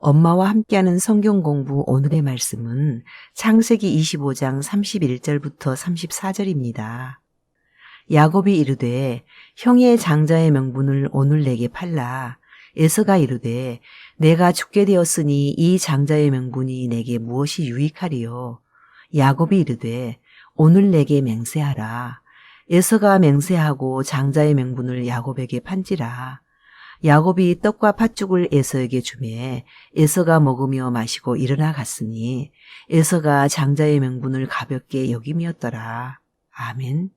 엄마와 함께하는 성경 공부 오늘의 말씀은 창세기 25장 31절부터 34절입니다. 야곱이 이르되 형의 장자의 명분을 오늘 내게 팔라. 에서가 이르되 내가 죽게 되었으니 이 장자의 명분이 내게 무엇이 유익하리요. 야곱이 이르되 오늘 내게 맹세하라. 에서가 맹세하고 장자의 명분을 야곱에게 판지라. 야곱이 떡과 팥죽을 에서에게 주매 에서가 먹으며 마시고 일어나 갔으니 에서가 장자의 명분을 가볍게 여김이었더라. 아멘.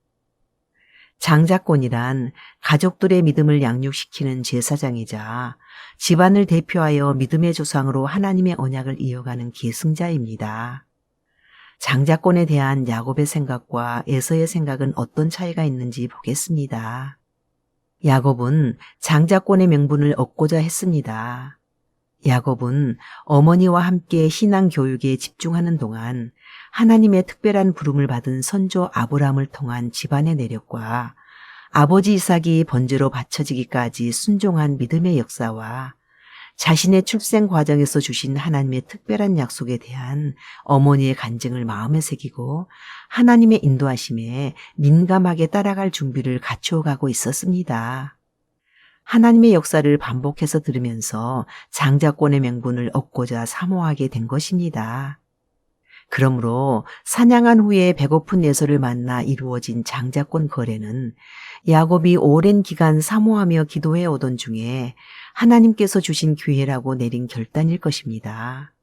장자권이란 가족들의 믿음을 양육시키는 제사장이자 집안을 대표하여 믿음의 조상으로 하나님의 언약을 이어가는 계승자입니다. 장자권에 대한 야곱의 생각과 에서의 생각은 어떤 차이가 있는지 보겠습니다. 야곱은 장자권의 명분을 얻고자 했습니다. 야곱은 어머니와 함께 신앙 교육에 집중하는 동안 하나님의 특별한 부름을 받은 선조 아브라함을 통한 집안의 내력과 아버지 이삭이 번제로 바쳐지기까지 순종한 믿음의 역사와 자신의 출생 과정에서 주신 하나님의 특별한 약속에 대한 어머니의 간증을 마음에 새기고 하나님의 인도하심에 민감하게 따라갈 준비를 갖추어가고 있었습니다. 하나님의 역사를 반복해서 들으면서 장자권의 명분을 얻고자 사모하게 된 것입니다. 그러므로 사냥한 후에 배고픈 에서를 만나 이루어진 장자권 거래는 야곱이 오랜 기간 사모하며 기도해 오던 중에 하나님께서 주신 기회라고 내린 결단일 것입니다.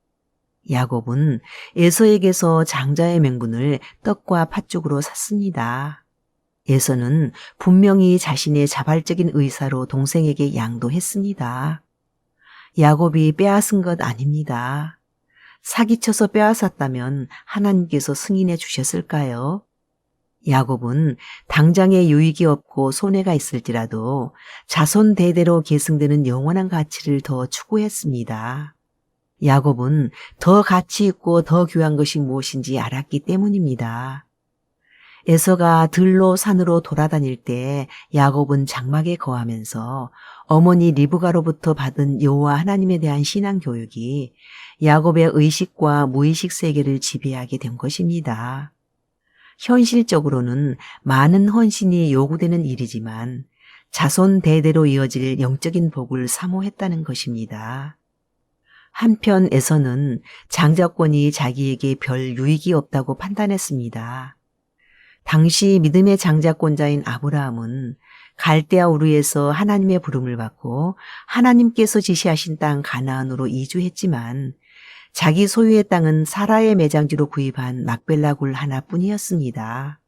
야곱은 에서에게서 장자의 명분을 떡과 팥죽으로 샀습니다. 에서는 분명히 자신의 자발적인 의사로 동생에게 양도했습니다. 야곱이 빼앗은 것 아닙니다. 사기쳐서 빼앗았다면 하나님께서 승인해 주셨을까요? 야곱은 당장에 유익이 없고 손해가 있을지라도 자손 대대로 계승되는 영원한 가치를 더 추구했습니다. 야곱은 더 가치 있고 더 귀한 것이 무엇인지 알았기 때문입니다. 에서가 들로 산으로 돌아다닐 때 야곱은 장막에 거하면서 어머니 리브가로부터 받은 여호와 하나님에 대한 신앙 교육이 야곱의 의식과 무의식 세계를 지배하게 된 것입니다. 현실적으로는 많은 헌신이 요구되는 일이지만 자손 대대로 이어질 영적인 복을 사모했다는 것입니다. 한편 에서는 장자권이 자기에게 별 유익이 없다고 판단했습니다. 당시 믿음의 장자권자인 아브라함은 갈대아 우르에서 하나님의 부름을 받고 하나님께서 지시하신 땅 가나안으로 이주했지만 자기 소유의 땅은 사라의 매장지로 구입한 막벨라 굴 하나뿐이었습니다.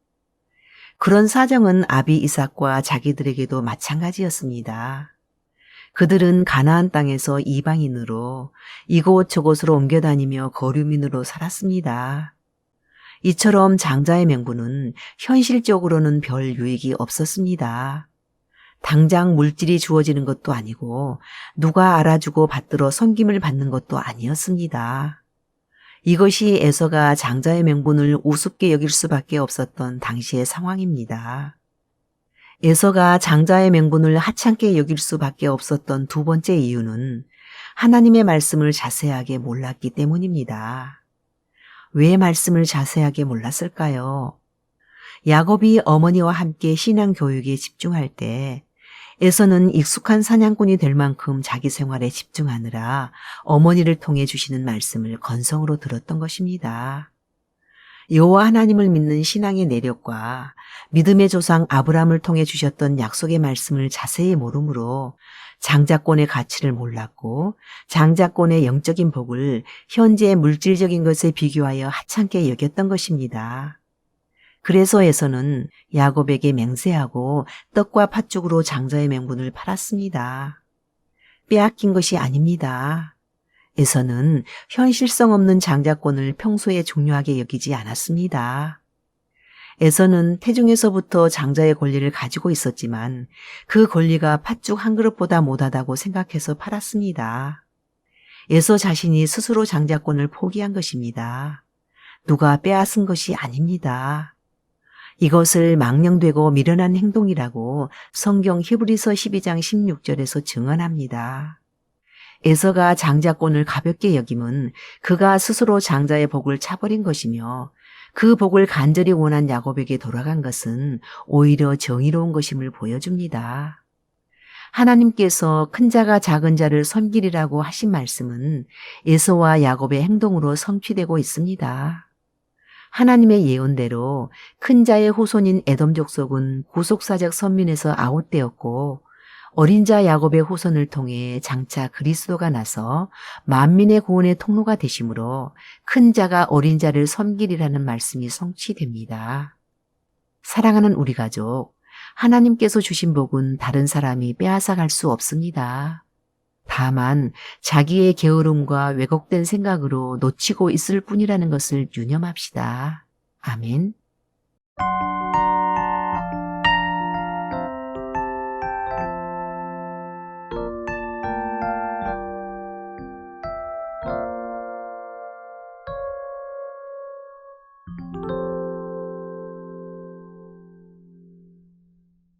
그런 사정은 아비 이삭과 자기들에게도 마찬가지였습니다. 그들은 가나안 땅에서 이방인으로 이곳저곳으로 옮겨 다니며 거류민으로 살았습니다. 이처럼 장자의 명분은 현실적으로는 별 유익이 없었습니다. 당장 물질이 주어지는 것도 아니고 누가 알아주고 받들어 섬김을 받는 것도 아니었습니다. 이것이 에서가 장자의 명분을 우습게 여길 수밖에 없었던 당시의 상황입니다. 에서가 장자의 명분을 하찮게 여길 수밖에 없었던 두 번째 이유는 하나님의 말씀을 자세하게 몰랐기 때문입니다. 왜 말씀을 자세하게 몰랐을까요? 야곱이 어머니와 함께 신앙 교육에 집중할 때 에서는 익숙한 사냥꾼이 될 만큼 자기 생활에 집중하느라 어머니를 통해 주시는 말씀을 건성으로 들었던 것입니다. 여호와 하나님을 믿는 신앙의 내력과 믿음의 조상 아브라함을 통해 주셨던 약속의 말씀을 자세히 모르므로 장자권의 가치를 몰랐고 장자권의 영적인 복을 현재의 물질적인 것에 비교하여 하찮게 여겼던 것입니다. 그래서 에서는 야곱에게 맹세하고 떡과 팥죽으로 장자의 명분을 팔았습니다. 빼앗긴 것이 아닙니다. 에서는 현실성 없는 장자권을 평소에 중요하게 여기지 않았습니다. 에서는 태중에서부터 장자의 권리를 가지고 있었지만 그 권리가 팥죽 한 그릇보다 못하다고 생각해서 팔았습니다. 에서 자신이 스스로 장자권을 포기한 것입니다. 누가 빼앗은 것이 아닙니다. 이것을 망령되고 미련한 행동이라고 성경 히브리서 12장 16절에서 증언합니다. 에서가 장자권을 가볍게 여김은 그가 스스로 장자의 복을 차버린 것이며 그 복을 간절히 원한 야곱에게 돌아간 것은 오히려 정의로운 것임을 보여줍니다. 하나님께서 큰 자가 작은 자를 섬기리라고 하신 말씀은 에서와 야곱의 행동으로 성취되고 있습니다. 하나님의 예언대로 큰 자의 후손인 에돔 족속은 구속사적 선민에서 아웃되었고 어린 자 야곱의 후손을 통해 장차 그리스도가 나서 만민의 구원의 통로가 되심으로 큰 자가 어린 자를 섬기리라는 말씀이 성취됩니다. 사랑하는 우리 가족, 하나님께서 주신 복은 다른 사람이 빼앗아 갈 수 없습니다. 다만 자기의 게으름과 왜곡된 생각으로 놓치고 있을 뿐이라는 것을 유념합시다. 아멘.